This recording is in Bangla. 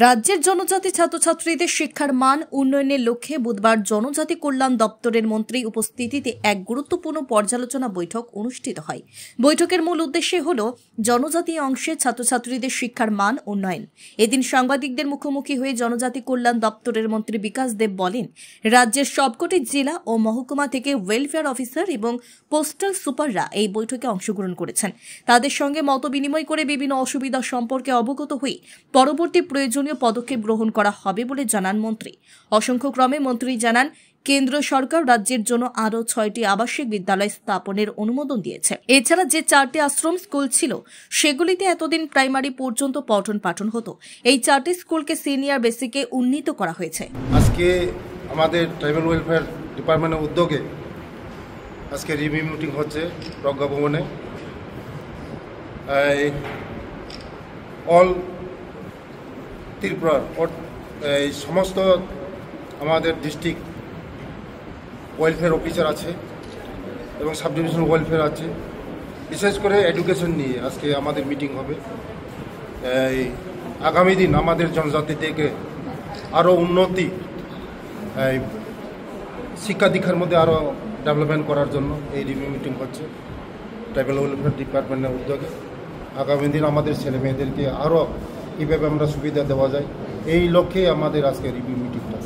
রাজ্যের জনজাতি ছাত্রছাত্রীদের শিক্ষার মান উন্নয়নের লক্ষ্যে বুধবার জনজাতি কল্যাণ দপ্তরের মন্ত্রী উপস্থিতিতে এক গুরুত্বপূর্ণ পর্যালোচনা বৈঠক অনুষ্ঠিত হয়। বৈঠকের মূল উদ্দেশ্য হল জনজাতি অংশের ছাত্রছাত্রীদের শিক্ষার মান উন্নয়ন। এদিন সাংবাদিকদের মুখোমুখি হয়ে জনজাতি কল্যাণ দপ্তরের মন্ত্রী বিকাশ দেব বলেন, রাজ্যের সবকটি জেলা ও মহকুমা থেকে ওয়েলফেয়ার অফিসার এবং পোস্টাল সুপাররা এই বৈঠকে অংশগ্রহণ করেছেন। তাদের সঙ্গে মত বিনিময় করে বিভিন্ন অসুবিধা সম্পর্কে অবগত হয়ে পরবর্তী প্রয়োজনীয় পদক্ষেপ গ্রহণ করা হবে বলে জানান মন্ত্রী। অসংখ্য ক্রমে মন্ত্রী জানান, কেন্দ্র সরকার রাজ্যের জন্য আরও 6টি আবাসিক বিদ্যালয় স্থাপনের অনুমোদন দিয়েছে। এছাড়া যে 4টি আশ্রম স্কুল ছিল সেগুলিতে এতদিন প্রাইমারি পর্যন্ত পঠন পাঠন হতো। এই 4টি স্কুলকে সিনিয়র বেসিকে উন্নীত করা হয়েছে। আজকে আমাদের ট্রাইবাল ওয়েলফেয়ার ডিপার্টমেন্টের উদ্যোগে আজকে রিভিউ মিটিং হচ্ছে প্রজ্ঞা ভবনে। অল ত্রিপুরার এই সমস্ত আমাদের ডিস্ট্রিক্ট ওয়েলফেয়ার অফিসার আছে এবং সাব ডিভিশন ওয়েলফেয়ার আছে। বিশেষ করে এডুকেশন নিয়ে আজকে আমাদের মিটিং হবে। আগামী দিন আমাদের জনজাতি থেকে আরও উন্নতি, শিক্ষা দীক্ষার মধ্যে আরও ডেভেলপমেন্ট করার জন্য এই রিভিউ মিটিং হচ্ছে ট্রাইবাল ওয়েলফেয়ার ডিপার্টমেন্টের উদ্যোগে। আগামী দিন আমাদের ছেলে মেয়েদেরকে আরও কীভাবে আমরা সুবিধা দেওয়া যায়, এই লক্ষ্যে আমাদের আজকে রিভিউ মিটিংটা।